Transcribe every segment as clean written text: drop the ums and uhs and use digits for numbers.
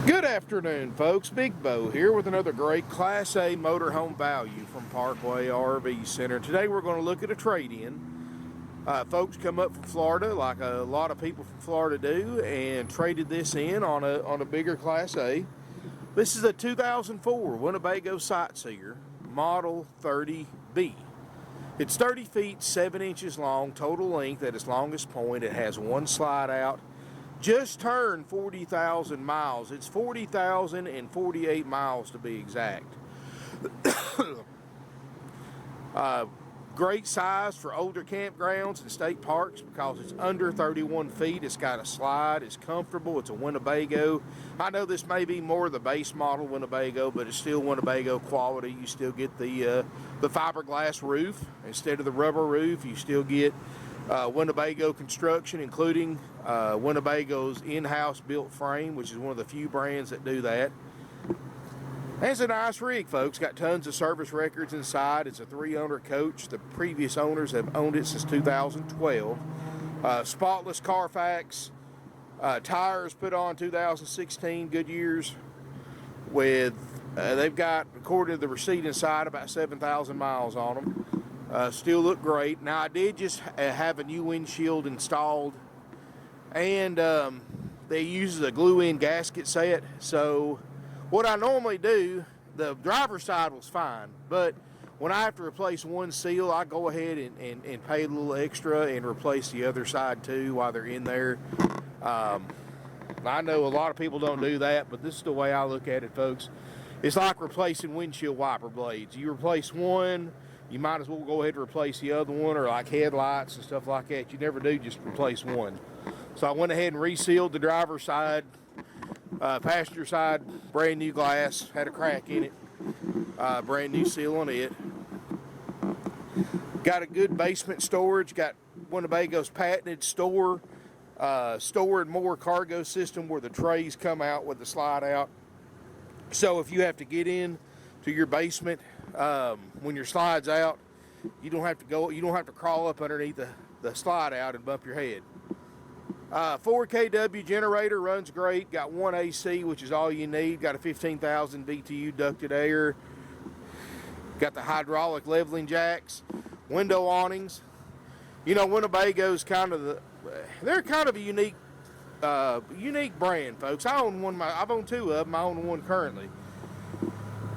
Good afternoon, folks. Big Bo here with another great Class A motorhome value from Parkway RV Center. Today we're going to look at a trade-in. Folks come up from Florida, like a lot of people from Florida do, and traded this in on a bigger Class A. This is a 2004 Winnebago Sightseer, Model 30B. It's 30 feet 7 inches long, total length at its longest point. It has one slide out. Just turned 40,000 miles. It's 40,048 miles to be exact. Great size for older campgrounds and state parks because it's under 31 feet. It's got a slide. It's comfortable. It's a Winnebago. I know this may be more the base model Winnebago, but it's still Winnebago quality. You still get the fiberglass roof instead of the rubber roof. You still get Winnebago construction, including Winnebago's in-house built frame, which is one of the few brands that do that. And it's a nice rig, folks. Got tons of service records inside. It's a 3-owner coach. The previous owners have owned it since 2012. Spotless Carfax. Tires put on 2016 Goodyears with, they've got, according to the receipt inside, about 7,000 miles on them. Still look great. Now, I did just have a new windshield installed, and they use a glue-in gasket set. So what I normally do, the driver's side was fine, but when I have to replace one seal, I go ahead and pay a little extra and replace the other side too while they're in there. I know a lot of people don't do that, but this is the way I look at it, folks. It's like replacing windshield wiper blades. You replace one, you might as well go ahead and replace the other one, or like headlights and stuff like that. You never do just replace one. So I went ahead and resealed the driver's side, passenger side, brand new glass, had a crack in it, brand new seal on it. Got a good basement storage, got Winnebago's patented store and more cargo system where the trays come out with the slide out. So if you have to get in to your basement when your slide's out, you don't have to crawl up underneath the slide out and bump your head. 4 kW generator, runs great. Got one AC, which is all you need. Got a 15,000 BTU ducted air. Got the hydraulic leveling jacks, window awnings. You know, Winnebago's they're kind of a unique brand, folks. I've owned two of them. I own one currently.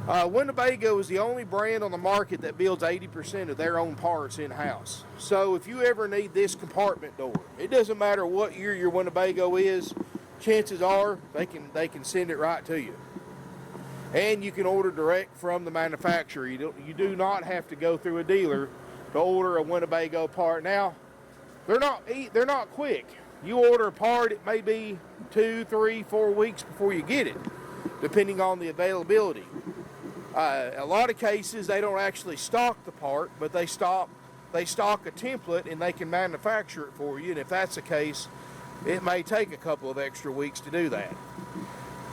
Winnebago is the only brand on the market that builds 80% of their own parts in-house. So if you ever need this compartment door, it doesn't matter what year your Winnebago is, chances are they can send it right to you. And you can order direct from the manufacturer. You do not have to go through a dealer to order a Winnebago part. Now, they're not quick. You order a part, it may be 2, 3, 4 weeks before you get it, depending on the availability. A lot of cases they don't actually stock the part, but they stock a template and they can manufacture it for you. And if that's the case, it may take a couple of extra weeks to do that.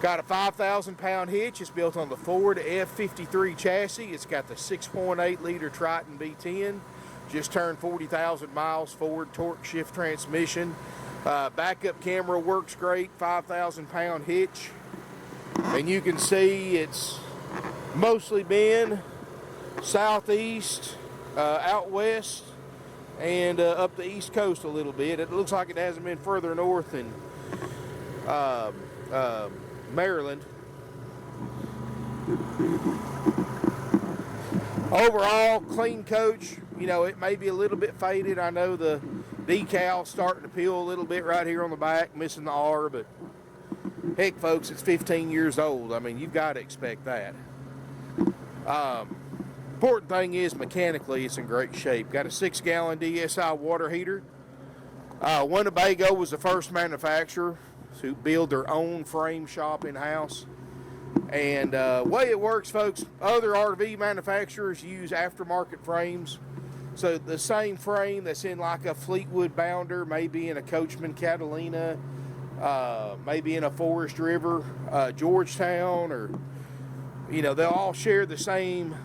Got a 5,000-pound hitch. It's built on the Ford F53 chassis. It's got the 6.8 liter Triton V10. Just turned 40,000 miles. Ford Torqueshift transmission. Backup camera works great. 5,000-pound hitch, and you can see it's mostly been southeast, out west, and up the east coast a little bit. It looks like it hasn't been further north than Maryland. Overall, clean coach. You know, it may be a little bit faded. I know the decal's starting to peel a little bit right here on the back, missing the R, but heck, folks, it's 15 years old. I mean, you've got to expect that. Important thing is mechanically it's in great shape. Got a 6-gallon DSI water heater. Winnebago was the first manufacturer to build their own frame shop in-house. And way it works, folks, other RV manufacturers use aftermarket frames. So the same frame that's in like a Fleetwood Bounder, maybe in a Coachman Catalina, maybe in a Forest River, Georgetown, or you know, they'll all share the same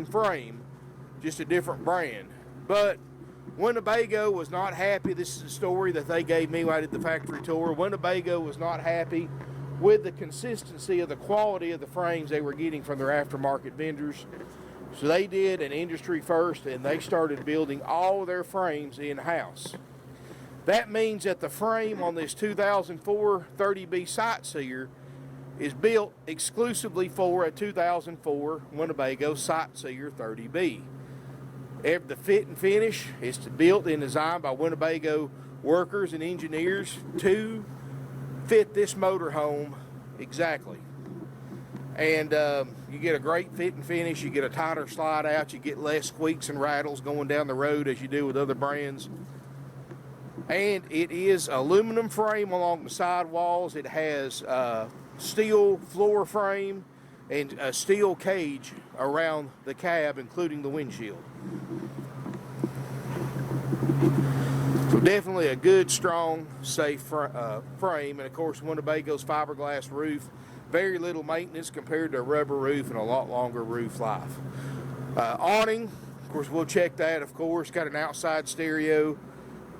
frame, just a different brand. But Winnebago was not happy. This is a story that they gave me when I did the factory tour. Winnebago was not happy with the consistency of the quality of the frames they were getting from their aftermarket vendors. So they did an industry first, and they started building all their frames in-house. That means that the frame on this 2004 30B Sightseer is built exclusively for a 2004 Winnebago Sightseer 30B. The fit and finish is built and designed by Winnebago workers and engineers to fit this motorhome exactly. And you get a great fit and finish, you get a tighter slide out, you get less squeaks and rattles going down the road as you do with other brands. And it is aluminum frame along the side walls. It has steel floor frame and a steel cage around the cab, including the windshield. So definitely a good, strong, safe frame. And of course, Winnebago's fiberglass roof, very little maintenance compared to a rubber roof and a lot longer roof life. Awning, of course, we'll check that, of course. Got an outside stereo.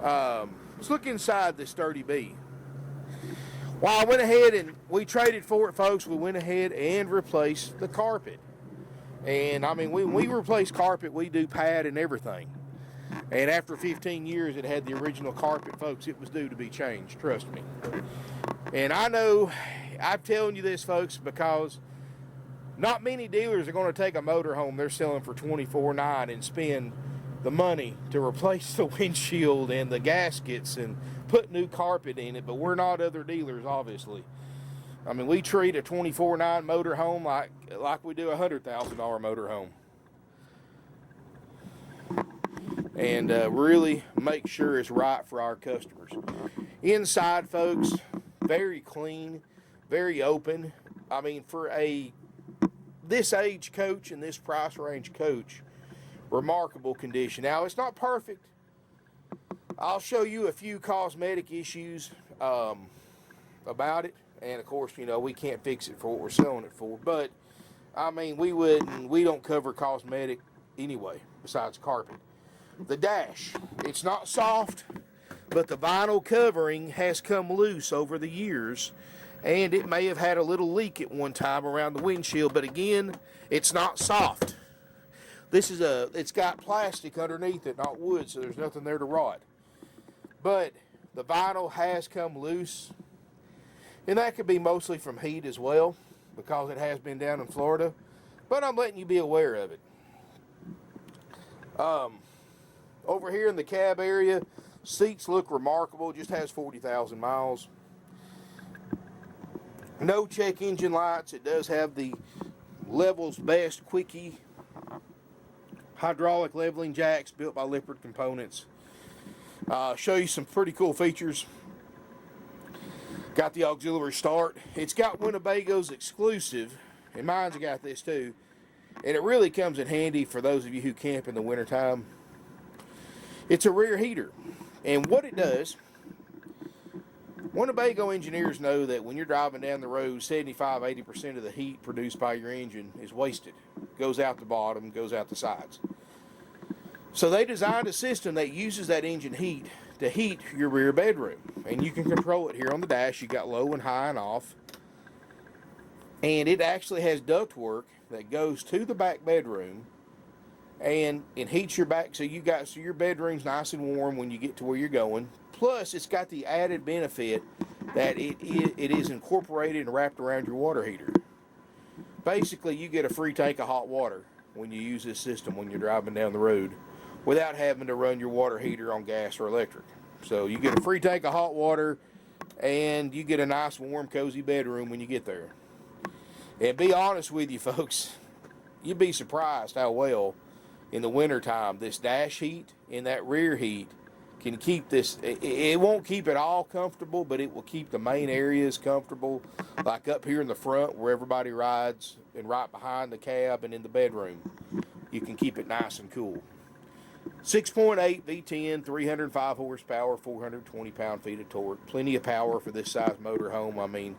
Let's look inside this 30B. Well, I went ahead and we traded for it, folks. We went ahead and replaced the carpet. And I mean, when we replace carpet, we do pad and everything. And after 15 years, it had the original carpet, folks. It was due to be changed, trust me. And I know, I'm telling you this, folks, because not many dealers are going to take a motorhome they're selling for $24,900 and spend the money to replace the windshield and the gaskets and put new carpet in it, but we're not other dealers, obviously. I mean, we treat a $24,900 motorhome like we do a $100,000 motorhome. And really make sure it's right for our customers. Inside, folks, very clean, very open. I mean, for this age coach and this price range coach, remarkable condition. Now, it's not perfect. I'll show you a few cosmetic issues about it. And of course, you know, we can't fix it for what we're selling it for. But I mean, we don't cover cosmetic anyway, besides carpet. The dash, it's not soft, but the vinyl covering has come loose over the years, and it may have had a little leak at one time around the windshield, but again, it's not soft. It's got plastic underneath it, not wood, so there's nothing there to rot. But the vinyl has come loose, and that could be mostly from heat as well, because it has been down in Florida, but I'm letting you be aware of it. Over here in the cab area, seats look remarkable. Just has 40,000 miles. No check engine lights. It does have the Level's Best Quickie hydraulic leveling jacks built by Lippert Components. Show you some pretty cool features. Got the auxiliary start. It's got Winnebago's exclusive, and mine's got this too. And it really comes in handy for those of you who camp in the wintertime. It's a rear heater, and what it does, Winnebago engineers know that when you're driving down the road, 75-80% of the heat produced by your engine is wasted. Goes out the bottom, goes out the sides. So they designed a system that uses that engine heat to heat your rear bedroom, and you can control it here on the dash. You got low and high and off, and it actually has ductwork that goes to the back bedroom. And it heats your back, so your bedroom's nice and warm when you get to where you're going. Plus, it's got the added benefit that it is incorporated and wrapped around your water heater. Basically, you get a free tank of hot water when you use this system when you're driving down the road, without having to run your water heater on gas or electric. So you get a free tank of hot water, and you get a nice, warm, cozy bedroom when you get there. And be honest with you, folks, you'd be surprised how well, in the wintertime, this dash heat and that rear heat can keep this. It won't keep it all comfortable, but it will keep the main areas comfortable, like up here in the front where everybody rides, and right behind the cab and in the bedroom. You can keep it nice and cool. 6.8 V10, 305 horsepower, 420 pound-feet of torque. Plenty of power for this size motorhome. I mean,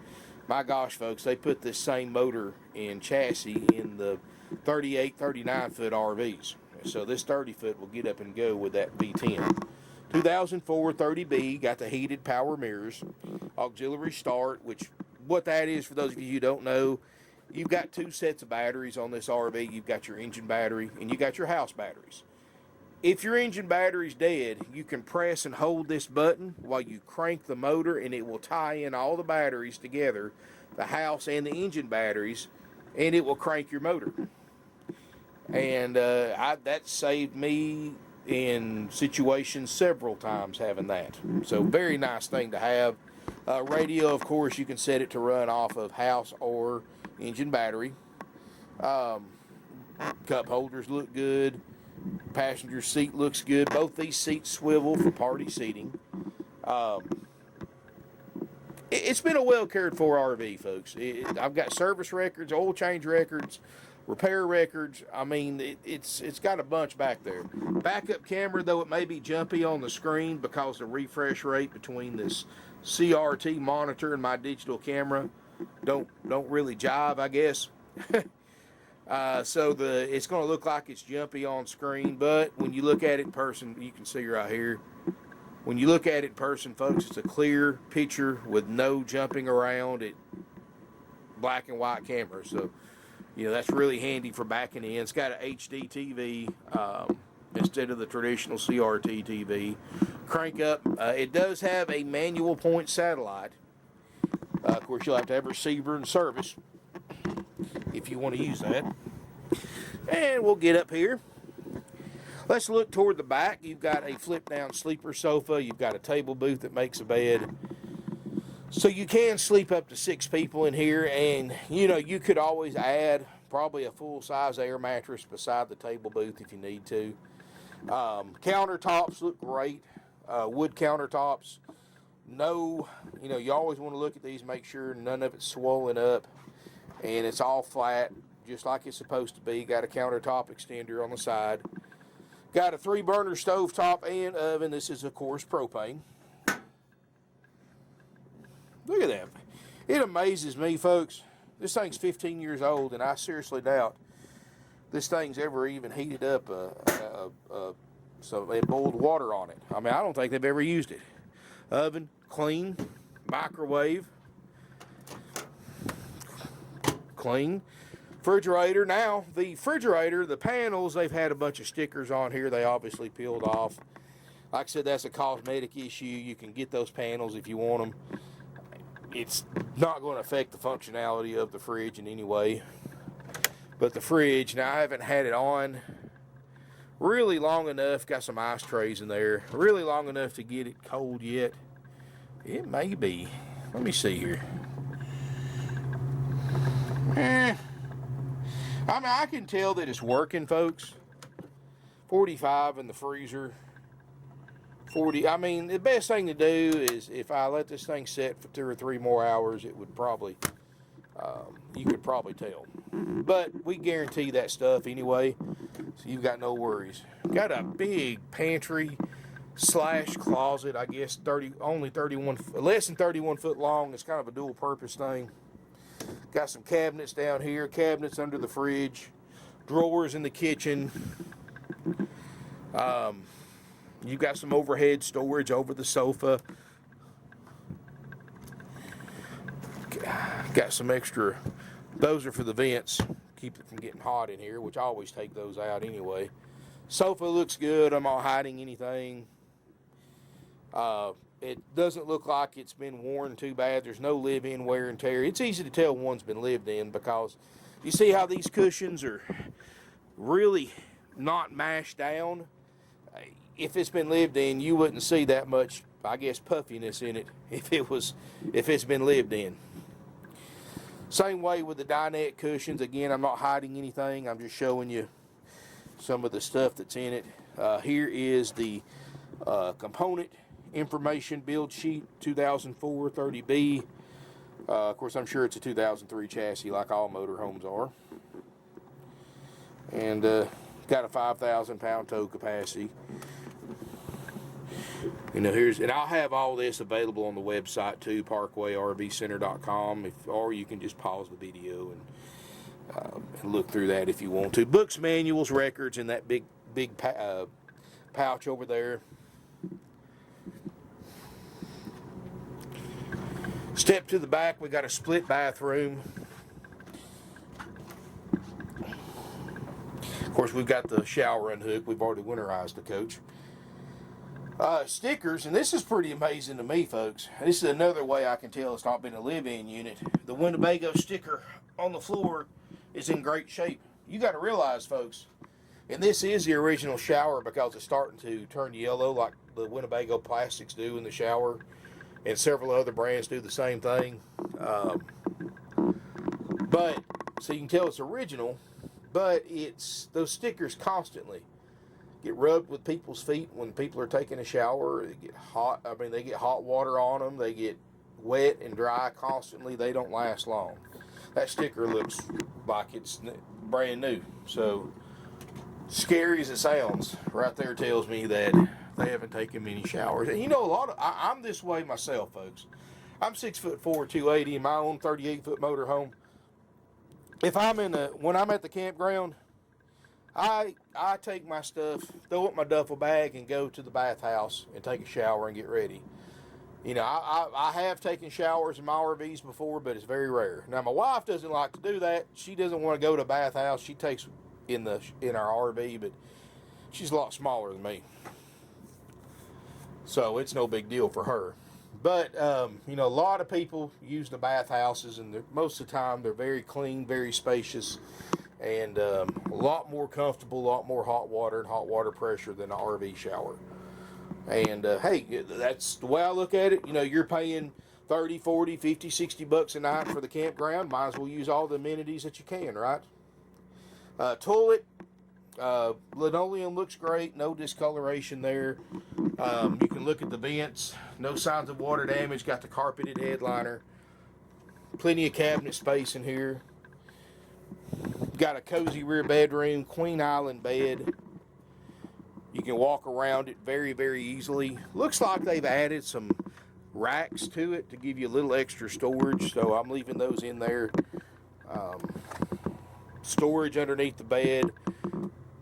my gosh, folks, they put this same motor and chassis in the 38, 39-foot RVs. So this 30-foot will get up and go with that V10. 2004 30B, got the heated power mirrors, auxiliary start, which what that is, for those of you who don't know, you've got two sets of batteries on this RV. You've got your engine battery and you got your house batteries. If your engine battery's dead, you can press and hold this button while you crank the motor, and it will tie in all the batteries together, the house and the engine batteries, and it will crank your motor. And that saved me in situations several times having that. So very nice thing to have. Radio, of course, you can set it to run off of house or engine battery. Cup holders look good. Passenger seat looks good. Both these seats swivel for party seating. It's been a well cared for RV, folks. I've got service records, oil change records, repair records. I mean, it's got a bunch back there. Backup camera, though it may be jumpy on the screen because the refresh rate between this CRT monitor and my digital camera don't really jive, I guess. So it's going to look like it's jumpy on screen, but when you look at it in person, you can see right here. When you look at it in person, folks, it's a clear picture with no jumping around. It black and white camera, so that's really handy for backing in. It's got an HD TV instead of the traditional CRT TV. Crank up. It does have a manual point satellite. Of course, you'll have to have a receiver and service if you want to use that. And we'll get up here. Let's look toward the back. You've got a flip-down sleeper sofa. You've got a table booth that makes a bed. So you can sleep up to 6 people in here, and you could always add probably a full-size air mattress beside the table booth if you need to. Countertops look great. Wood countertops. No, you always want to look at these, make sure none of it's swollen up, and it's all flat, just like it's supposed to be. Got a countertop extender on the side. Got a 3-burner stovetop and oven. This is, of course, propane. Look at that. It amazes me, folks. This thing's 15 years old, and I seriously doubt this thing's ever even heated up so they boiled water on it. I mean, I don't think they've ever used it. Oven, clean. Microwave, clean. Refrigerator. Now, the refrigerator, the panels, they've had a bunch of stickers on here. They obviously peeled off. Like I said, that's a cosmetic issue. You can get those panels if you want them. It's not going to affect the functionality of the fridge in any way. But the fridge, now I haven't had it on really long enough. Got some ice trays in there. Really long enough to get it cold yet. It may be. Let me see here. I mean, I can tell that it's working, folks. 45 in the freezer. 40. I mean, the best thing to do is if I let this thing set for 2 or 3 more hours, it would probably, you could probably tell. But we guarantee that stuff anyway, so you've got no worries. Got a big pantry / closet, I guess, less than 31 foot long. It's kind of a dual purpose thing. Got some cabinets down here, cabinets under the fridge, drawers in the kitchen. You've got some overhead storage over the sofa. Got some extra, those are for the vents, keep it from getting hot in here, which I always take those out anyway. Sofa looks good. I'm not hiding anything. It doesn't look like it's been worn too bad. There's no live-in wear and tear. It's easy to tell one's been lived in because you see how these cushions are really not mashed down. If it's been lived in, you wouldn't see that much, I guess, puffiness in it if it's been lived in. Same way with the dinette cushions. Again, I'm not hiding anything. I'm just showing you some of the stuff that's in it. Here is the component information build sheet, 2004 30B. Of course, I'm sure it's a 2003 chassis like all motorhomes are. And got a 5,000 pound tow capacity. And I'll have all this available on the website too, parkwayrvcenter.com, or you can just pause the video and look through that if you want to. Books, manuals, records in that big pouch over there. Step to the back, we got a split bathroom. Of course, we've got the shower unhooked. We've already winterized the coach. Stickers, and this is pretty amazing to me, folks. This is another way I can tell it's not been a live-in unit. The Winnebago sticker on the floor is in great shape. You got to realize, folks, and this is the original shower because it's starting to turn yellow like the Winnebago plastics do in the shower, and several other brands do the same thing. But so you can tell it's original, but it's those stickers constantly get rubbed with people's feet when people are taking a shower. They get hot. I mean, they get hot water on them. They get wet and dry constantly. They don't last long. That sticker looks like it's brand new. So, scary as it sounds, right there tells me that they haven't taken many showers. And you know, I'm this way myself, folks. I'm 6'4", 280 in my own 38-foot motorhome. If when I'm at the campground, I take my stuff, throw it in my duffel bag, and go to the bathhouse and take a shower and get ready. You know, I have taken showers in my RVs before, but it's very rare. Now, my wife doesn't like to do that. She doesn't want to go to a bathhouse. She takes in our RV, but she's a lot smaller than me, so it's no big deal for her. But you know, a lot of people use the bathhouses, and most of the time they're very clean, very spacious, and a lot more comfortable, a lot more hot water and hot water pressure than an RV shower. And hey, that's the way I look at it. You know, you're paying 30, 40, 50, 60 bucks a night for the campground. Might as well use all the amenities that you can, right? Toilet, linoleum looks great. No discoloration there. You can look at the vents. No signs of water damage. Got the carpeted headliner. Plenty of cabinet space in here. Got a cozy rear bedroom, queen island bed. You can walk around it very, very easily. Looks like they've added some racks to it to give you a little extra storage, so I'm leaving those in there. Storage underneath the bed.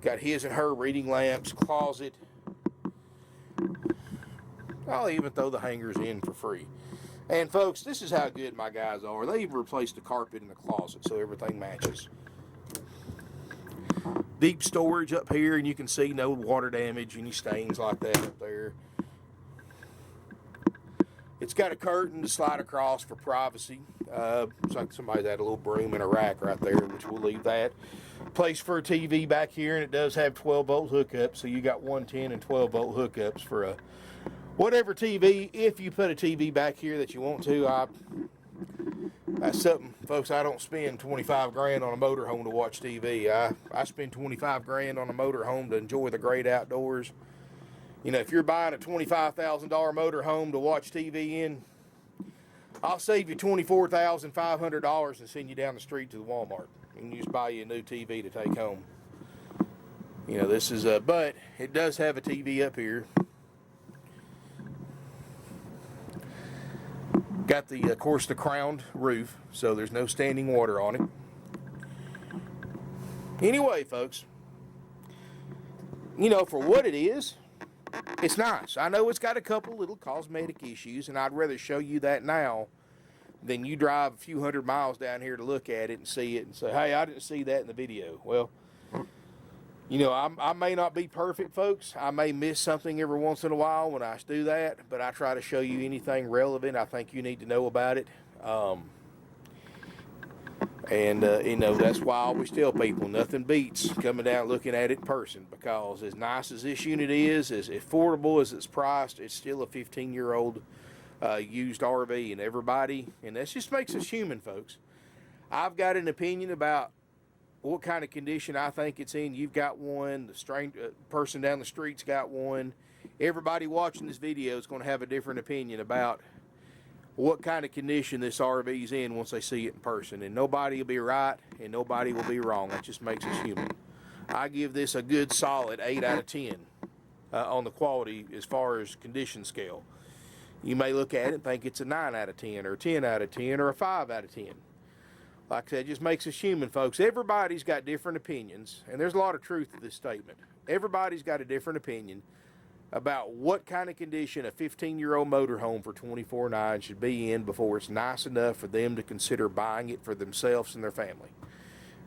Got his and her reading lamps, closet. I'll even throw the hangers in for free. And folks, this is how good my guys are. They even replaced the carpet in the closet so everything matches. Deep storage up here, and you can see no water damage, any stains like that up there. It's got a curtain to slide across for privacy. Looks like somebody's had a little broom in a rack right there, which we'll leave that. Place for a TV back here, and it does have 12-volt hookups, so you got 110 and 12-volt hookups for a whatever TV. If you put a TV back here that you want to, that's something, folks. I don't spend 25 grand on a motorhome to watch TV. I spend 25 grand on a motorhome to enjoy the great outdoors. You know, if you're buying a $25,000 motorhome to watch TV in, I'll save you $24,500 and send you down the street to the Walmart and just buy you a new TV to take home. You know, this is but it does have a TV up here. Got the, of course, the crowned roof, so there's no standing water on it. Anyway, folks, you know, for what it is, it's nice. I know it's got a couple little cosmetic issues, and I'd rather show you that now than you drive a few hundred miles down here to look at it and see it and say, hey, I didn't see that in the video. Well, you know, I may not be perfect, folks. I may miss something every once in a while when I do that, but I try to show you anything relevant I think you need to know about it. You know, that's why I always tell people nothing beats coming down looking at it in person, because as nice as this unit is, as affordable as it's priced, it's still a 15-year-old used RV, and that just makes us human, folks. I've got an opinion about what kind of condition I think it's in. You've got one. The person down the street's got one. Everybody watching this video is going to have a different opinion about what kind of condition this RV's in once they see it in person. And nobody will be right and nobody will be wrong. That just makes us human. I give this a good solid 8 out of 10 on the quality as far as condition scale. You may look at it and think it's a 9 out of 10 or a 10 out of 10 or a 5 out of 10. Like I said, it just makes us human, folks. Everybody's got different opinions, and there's a lot of truth to this statement. Everybody's got a different opinion, about what kind of condition a 15-year-old motorhome for $24,900 should be in before it's nice enough for them to consider buying it for themselves and their family.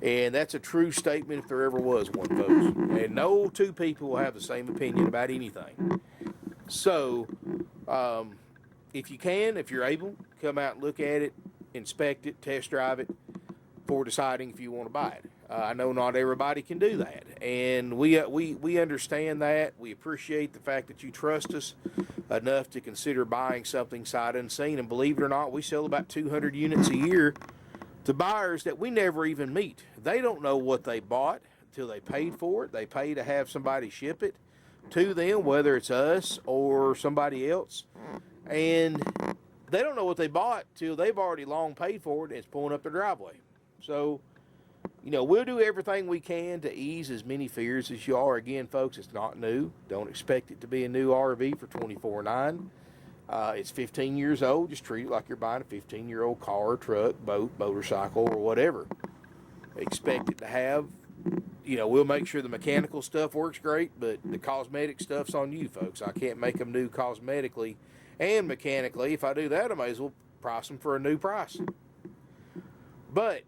And that's a true statement if there ever was one, folks. And no two people will have the same opinion about anything. So, if you can, if you're able, come out and look at it, inspect it, test drive it before deciding if you want to buy it. I know not everybody can do that, and we understand that. We appreciate the fact that you trust us enough to consider buying something sight unseen. And believe it or not, we sell about 200 units a year to buyers that we never even meet. They don't know what they bought until they paid for it. They pay to have somebody ship it to them, whether it's us or somebody else, and they don't know what they bought till they've already long paid for it and it's pulling up their driveway. So, we'll do everything we can to ease as many fears as you are. Again, folks, it's not new. Don't expect it to be a new RV for $24,900. It's 15 years old. Just treat it like you're buying a 15-year-old car, truck, boat, motorcycle, or whatever. Expect it to have, we'll make sure the mechanical stuff works great, but the cosmetic stuff's on you, folks. I can't make them new cosmetically and mechanically. If I do that, I may as well price them for a new price. But,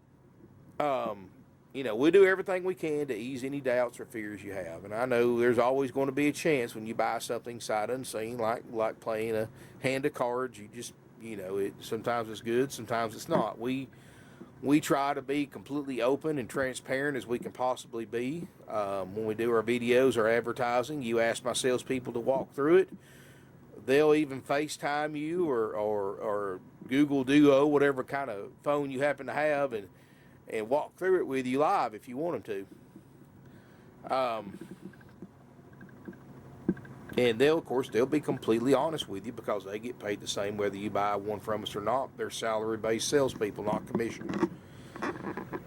we'll do everything we can to ease any doubts or fears you have. And I know there's always going to be a chance when you buy something sight unseen, like playing a hand of cards. You just, sometimes it's good, sometimes it's not. We try to be completely open and transparent as we can possibly be. When we do our videos or advertising, you ask my salespeople to walk through it. They'll even FaceTime you or Google Duo, whatever kind of phone you happen to have, and walk through it with you live if you want them to. And they'll be completely honest with you because they get paid the same whether you buy one from us or not. They're salary-based salespeople, not commission.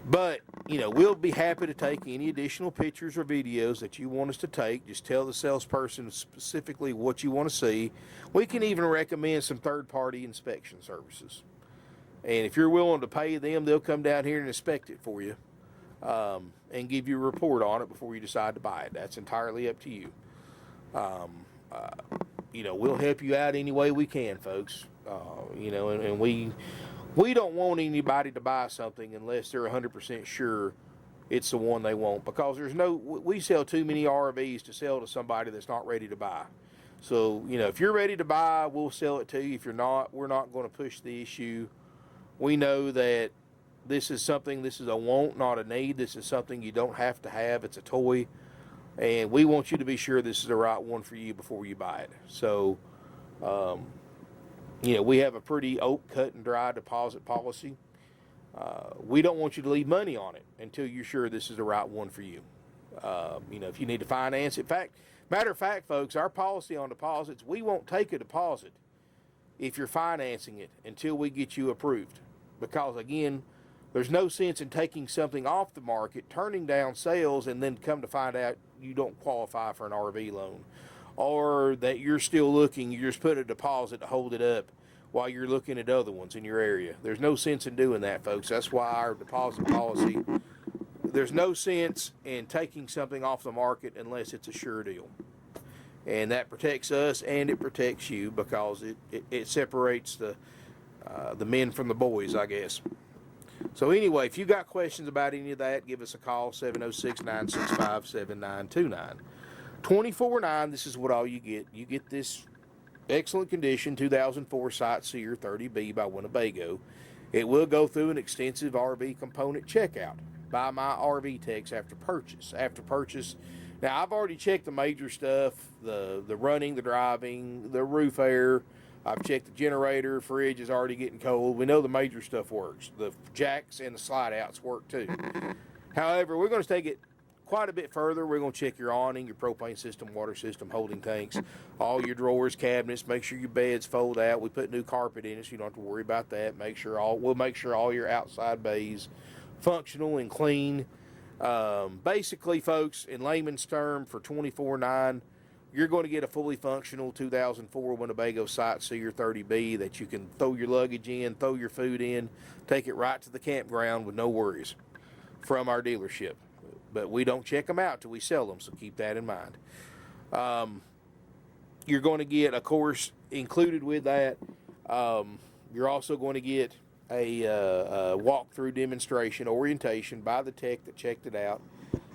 But, we'll be happy to take any additional pictures or videos that you want us to take. Just tell the salesperson specifically what you want to see. We can even recommend some third-party inspection services. And if you're willing to pay them, they'll come down here and inspect it for you and give you a report on it before you decide to buy it. That's entirely up to you. We'll help you out any way we can, folks. And we don't want anybody to buy something unless they're 100% sure it's the one they want, because we sell too many RVs to sell to somebody that's not ready to buy. So, if you're ready to buy, we'll sell it to you. If you're not, we're not going to push the issue. We know that this is a want, not a need. This is something you don't have to have. It's a toy. And we want you to be sure this is the right one for you before you buy it. So, we have a pretty cut and dry deposit policy. We don't want you to leave money on it until you're sure this is the right one for you. If you need to finance it. Matter of fact, folks, our policy on deposits, we won't take a deposit if you're financing it until we get you approved. Because, again, there's no sense in taking something off the market, turning down sales, and then come to find out you don't qualify for an RV loan. Or that you're still looking, you just put a deposit to hold it up while you're looking at other ones in your area. There's no sense in doing that, folks. That's why our deposit policy, there's no sense in taking something off the market unless it's a sure deal. And that protects us and it protects you because it separates the men from the boys, I guess. So anyway, if you got questions about any of that, give us a call, 706-965-7929. $24,900, this is what all you get. You get this excellent condition 2004 Sightseer 30B by Winnebago. It will go through an extensive RV component checkout by my RV techs after purchase. Now, I've already checked the major stuff, the running, the driving, the roof air. I've checked the generator, fridge is already getting cold. We know the major stuff works. The jacks and the slide outs work too. However, we're going to take it quite a bit further. We're going to check your awning, your propane system, water system, holding tanks, all your drawers, cabinets. Make sure your beds fold out. We put new carpet in it, so you don't have to worry about that. We'll make sure all your outside bays functional and clean. Basically, folks, in layman's term, for $24,900, you're going to get a fully functional 2004 Winnebago Sightseer 30B that you can throw your luggage in, throw your food in, take it right to the campground with no worries from our dealership. But we don't check them out till we sell them, so keep that in mind. you're going to get, of course, included with that, you're also going to get a walkthrough demonstration orientation by the tech that checked it out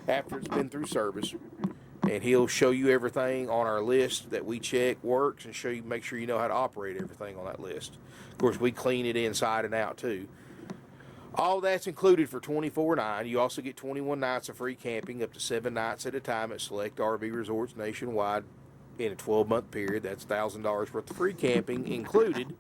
after it's been through service. And he'll show you everything on our list that we check works and show you, make sure you know how to operate everything on that list. Of course, we clean it inside and out too. All that's included for $24.9. You also get 21 nights of free camping, up to 7 nights at a time at select RV resorts nationwide in a 12-month period. That's $1,000 worth of free camping included.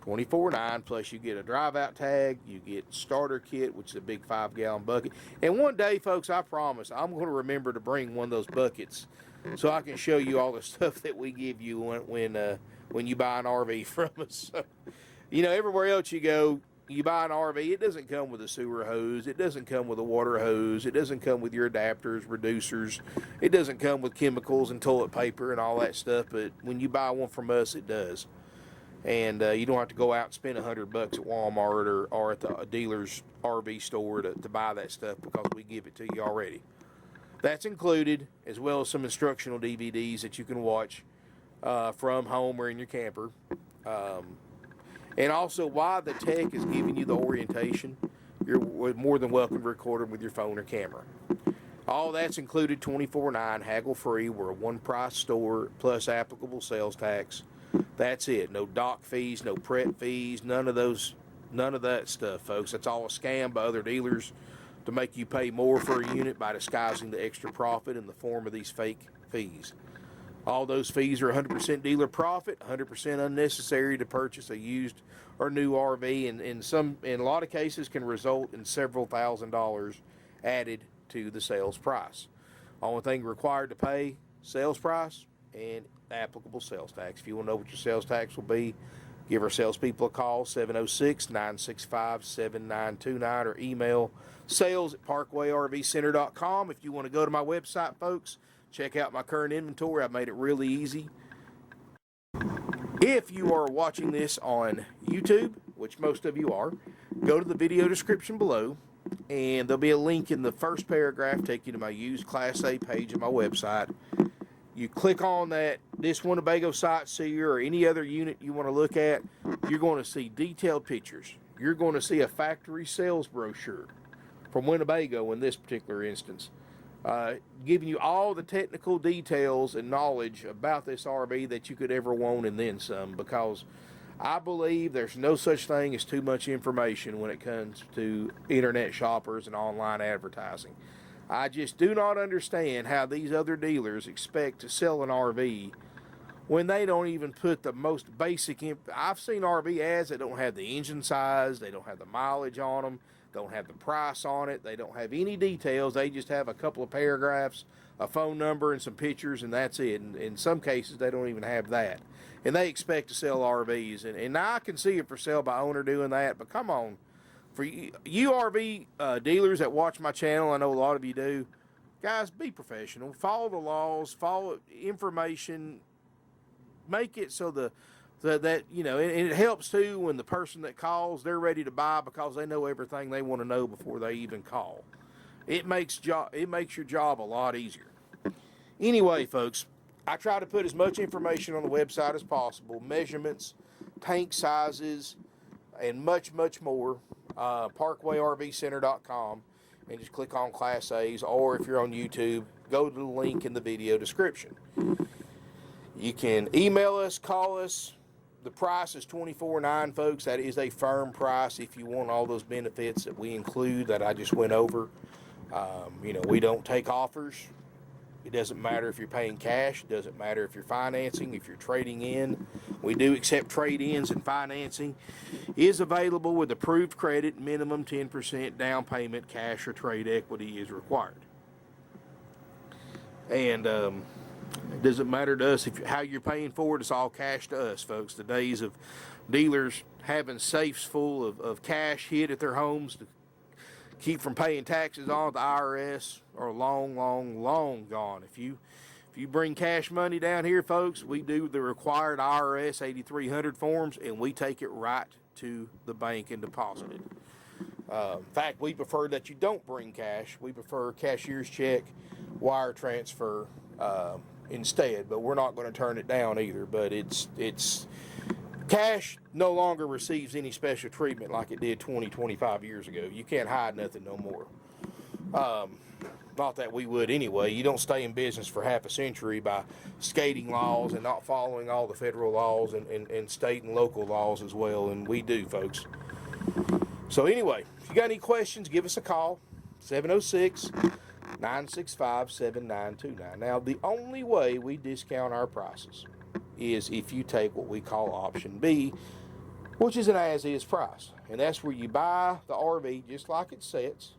$24.9, plus you get a drive-out tag, you get starter kit, which is a big 5-gallon bucket. And one day, folks, I promise, I'm going to remember to bring one of those buckets so I can show you all the stuff that we give you when you buy an RV from us. So, you know, everywhere else you go, you buy an RV, it doesn't come with a sewer hose, it doesn't come with a water hose, it doesn't come with your adapters, reducers, it doesn't come with chemicals and toilet paper and all that stuff, but when you buy one from us, it does. And you don't have to go out and spend $100 at Walmart or at the dealer's RV store to buy that stuff, because we give it to you already. That's included, as well as some instructional DVDs that you can watch from home or in your camper. And also, while the tech is giving you the orientation, you're more than welcome to record it with your phone or camera. All that's included, $24.9, haggle-free. We're a one-price store, plus applicable sales tax. That's it. No dock fees, no prep fees, none of that stuff, folks. That's all a scam by other dealers to make you pay more for a unit by disguising the extra profit in the form of these fake fees. All those fees are 100% dealer profit, 100% unnecessary to purchase a used or new RV, and in a lot of cases can result in several $1,000s added to the sales price. Only thing required to pay, sales price and applicable sales tax. If you want to know what your sales tax will be, give our salespeople a call, 706-965-7929, or email sales@parkwayrvcenter.com. If you want to go to my website, folks, check out my current inventory. I've made it really easy. If you are watching this on YouTube, which most of you are, go to the video description below, and there'll be a link in the first paragraph take you to my used Class A page of my website. You click on this Winnebago Sightseer or any other unit you want to look at, you're going to see detailed pictures. You're going to see a factory sales brochure from Winnebago in this particular instance, giving you all the technical details and knowledge about this RV that you could ever want, and then some, because I believe there's no such thing as too much information when it comes to internet shoppers and online advertising. I just do not understand how these other dealers expect to sell an RV when they don't even put the most basic I've seen RV ads that don't have the engine size, they don't have the mileage on them, don't have the price on it, they don't have any details. They just have a couple of paragraphs, a phone number, and some pictures, and that's it. And in some cases, they don't even have that. And they expect to sell RVs. And now I can see it for sale by owner doing that, but come on. For you RV dealers that watch my channel, I know a lot of you do, guys, be professional. Follow the laws, follow information, make it so that you know, and it helps too when the person that calls, they're ready to buy because they know everything they want to know before they even call. It makes your job a lot easier. Anyway, folks, I try to put as much information on the website as possible, measurements, tank sizes, and much, much more. ParkwayRVCenter.com, and just click on Class A's, or if you're on YouTube, go to the link in the video description. You can email us, call us. The price is $24.9, folks. That is a firm price if you want all those benefits that we include that I just went over. You know, we don't take offers. It doesn't matter if you're paying cash. It doesn't matter if you're financing, if you're trading in. We do accept trade-ins, and financing is available with approved credit. Minimum 10% down payment, cash or trade equity is required. And it doesn't matter to us how you're paying for it. It's all cash to us, folks. The days of dealers having safes full of cash hid at their homes to keep from paying taxes on the IRS are long, long, long gone. If you bring cash money down here, folks, we do the required IRS 8300 forms, and we take it right to the bank and deposit it. In fact, we prefer that you don't bring cash. We prefer cashier's check, wire transfer, instead, but we're not going to turn it down either. But it's cash no longer receives any special treatment like it did 20, 25 years ago. You can't hide nothing no more. Not that we would anyway. You don't stay in business for half a century by skating laws and not following all the federal laws and state and local laws as well, and we do, folks. So anyway, if you got any questions, give us a call, 706-965-7929. Now, the only way we discount our prices is if you take what we call option B, which is an as-is price. And that's where you buy the RV just like it sits.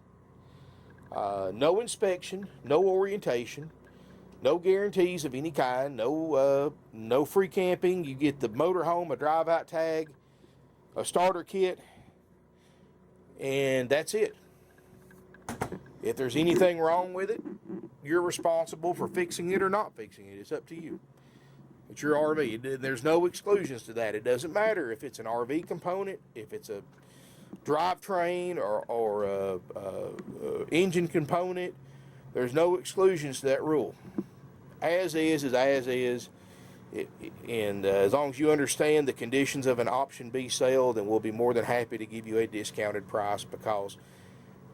No inspection, no orientation, no guarantees of any kind, no free camping. You get the motorhome, a drive-out tag, a starter kit, and that's it. If there's anything wrong with it, you're responsible for fixing it or not fixing it. It's up to you. It's your RV. There's no exclusions to that. It doesn't matter if it's an RV component, if it's a drivetrain or engine component. There's no exclusions to that rule. As is as is. And as long as you understand the conditions of an option B sale, then we'll be more than happy to give you a discounted price, because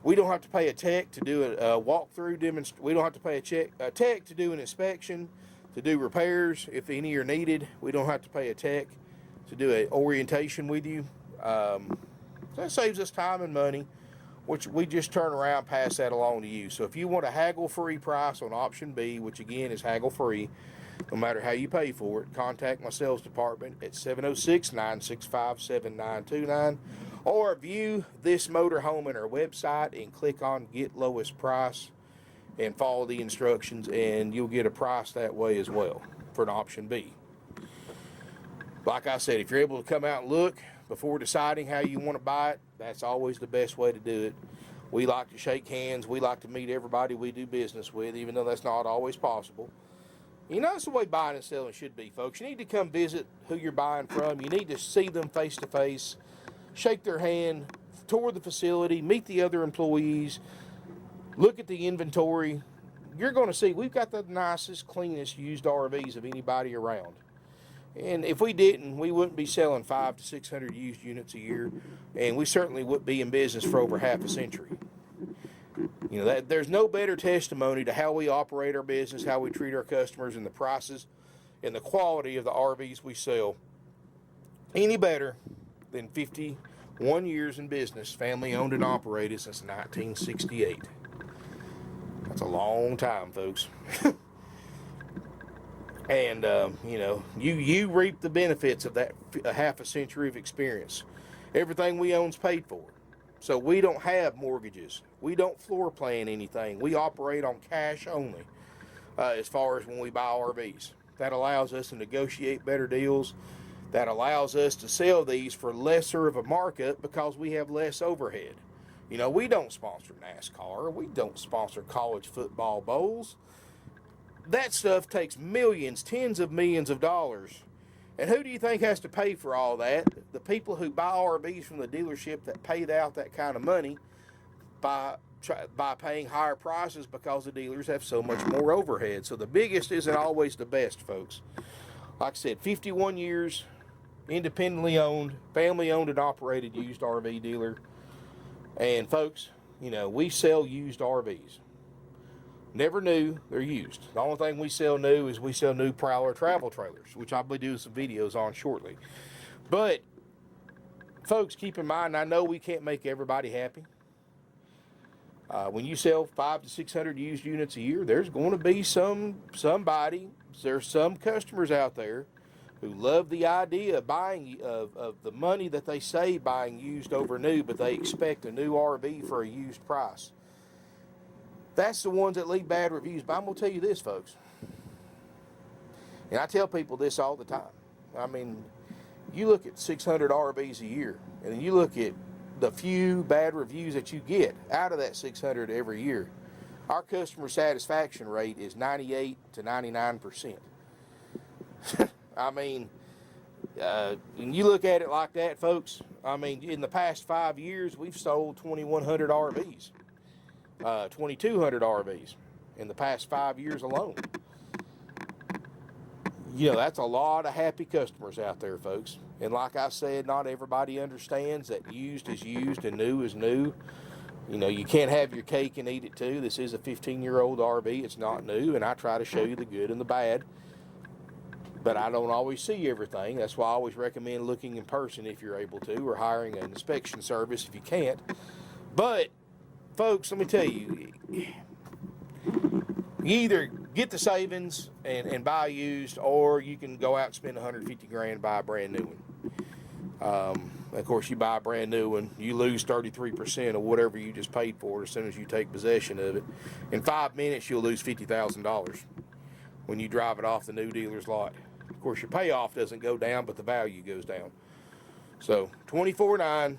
we don't have to pay a tech to do a walkthrough demonstration. We don't have to pay a tech to do an inspection, to do repairs if any are needed. We don't have to pay a tech to do an orientation with you. That saves us time and money, which we just turn around and pass that along to you. So if you want a haggle-free price on option B, which again is haggle-free, no matter how you pay for it, contact my sales department at 706-965-7929, or view this motorhome in our website and click on Get Lowest Price and follow the instructions, and you'll get a price that way as well for an option B. Like I said, if you're able to come out and look before deciding how you want to buy it, that's always the best way to do it. We like to shake hands. We like to meet everybody we do business with, even though that's not always possible. You know, that's the way buying and selling should be, folks. You need to come visit who you're buying from. You need to see them face to face, shake their hand, tour the facility, meet the other employees, look at the inventory. You're going to see we've got the nicest, cleanest used RVs of anybody around. And if we didn't, we wouldn't be selling 500 to 600 used units a year, and we certainly wouldn't be in business for over half a century. You know, there's no better testimony to how we operate our business, how we treat our customers, and the prices and the quality of the RVs we sell any better than 51 years in business, family owned and operated since 1968. That's a long time, folks. And, you know, you reap the benefits of that half a century of experience. Everything we own is paid for. So we don't have mortgages. We don't floor plan anything. We operate on cash only as far as when we buy RVs. That allows us to negotiate better deals. That allows us to sell these for lesser of a markup because we have less overhead. You know, we don't sponsor NASCAR. We don't sponsor college football bowls. That stuff takes millions, tens of millions of dollars. And who do you think has to pay for all that? The people who buy RVs from the dealership that paid out that kind of money by paying higher prices because the dealers have so much more overhead. So the biggest isn't always the best, folks. Like I said, 51 years, independently owned, family owned and operated used RV dealer. And folks, you know, we sell used RVs. Never new, they're used. The only thing we sell new is we sell new Prowler travel trailers, which I'll be doing some videos on shortly. But, folks, keep in mind, I know we can't make everybody happy. When you sell 500 to 600 used units a year, there's going to be there's some customers out there who love the idea of buying, of the money that they save buying used over new, but they expect a new RV for a used price. That's the ones that leave bad reviews. But I'm going to tell you this, folks. And I tell people this all the time. I mean, you look at 600 RVs a year, and you look at the few bad reviews that you get out of that 600 every year. Our customer satisfaction rate is 98 to 99%. I mean, when you look at it like that, folks, I mean, in the past 5 years, we've sold 2,100 RVs. 2,200 RVs in the past 5 years alone. you know, that's a lot of happy customers out there, folks. And like I said, not everybody understands that used is used and new is new. You know, you can't have your cake and eat it too. This is a 15-year-old RV. It's not new, and I try to show you the good and the bad. But I don't always see everything. That's why I always recommend looking in person if you're able to, or hiring an inspection service if you can't. But, folks, let me tell you, you either get the savings and buy used, or you can go out and spend $150 grand and buy a brand new one. Of course, you buy a brand new one, you lose 33% of whatever you just paid for it as soon as you take possession of it. In 5 minutes, you'll lose $50,000 when you drive it off the new dealer's lot. Of course, your payoff doesn't go down, but the value goes down. So, 24/9,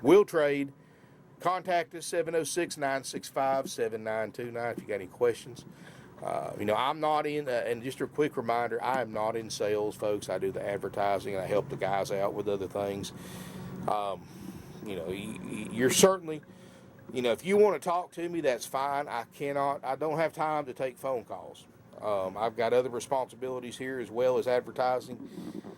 will trade. Contact us, 706-965-7929 if you got any questions. You know, I'm not in, and just a quick reminder, I am not in sales, folks. I do the advertising, and I help the guys out with other things. You know, you're certainly, you know, if you want to talk to me, that's fine. I don't have time to take phone calls. I've got other responsibilities here as well as advertising.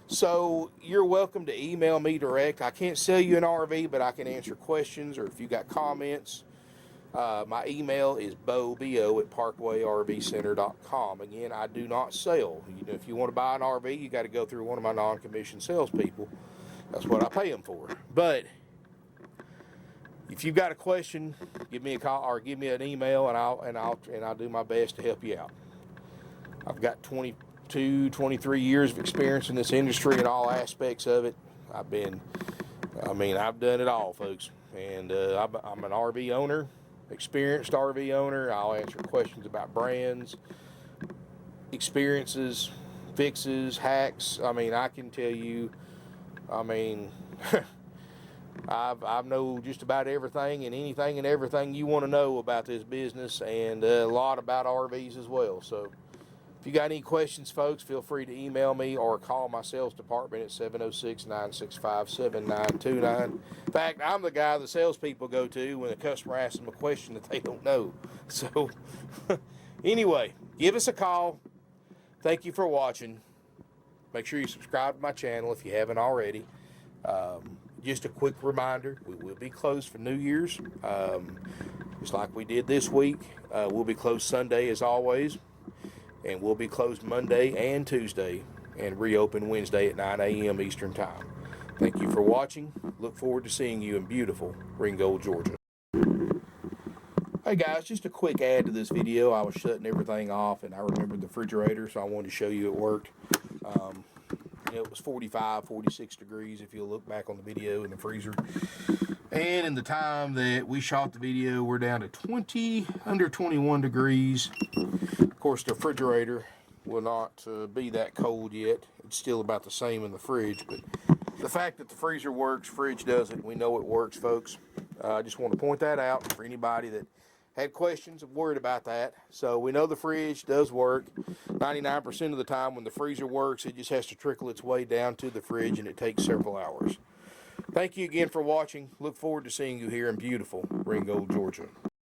So you're welcome to email me direct. I can't sell you an RV, but I can answer questions, or if you got comments. My email is bo@parkwayrvcenter.com. Again, I do not sell. You know, if you want to buy an RV, you got to go through one of my non-commissioned salespeople. That's what I pay them for. But if you've got a question, give me a call or give me an email, and I'll do my best to help you out. I've got 23 years of experience in this industry in all aspects of it. I've done it all, folks. And I'm an RV owner, experienced RV owner. I'll answer questions about brands, experiences, fixes, hacks. I mean, I can tell you, I know just about everything and anything and everything you want to know about this business, and a lot about RVs as well. So if you got any questions, folks, feel free to email me or call my sales department at 706-965-7929. In fact, I'm the guy the salespeople go to when a customer asks them a question that they don't know. So anyway, give us a call. Thank you for watching. Make sure you subscribe to my channel if you haven't already. Just a quick reminder, we will be closed for New Year's, just like we did this week. We'll be closed Sunday as always. And we'll be closed Monday and Tuesday and reopen Wednesday at 9 a.m. Eastern Time. Thank you for watching. Look forward to seeing you in beautiful Ringgold, Georgia. Hey guys, just a quick add to this video. I was shutting everything off and I remembered the refrigerator, so I wanted to show you it worked. It was 45, 46 degrees if you'll look back on the video in the freezer. And in the time that we shot the video, we're down to under 21 degrees. Of course, the refrigerator will not be that cold yet. It's still about the same in the fridge, but the fact that the freezer works, fridge doesn't, we know it works, folks. I just want to point that out for anybody that had questions and worried about that. So we know the fridge does work. 99% of the time when the freezer works, it just has to trickle its way down to the fridge, and it takes several hours. Thank you again for watching. Look forward to seeing you here in beautiful Ringgold, Georgia.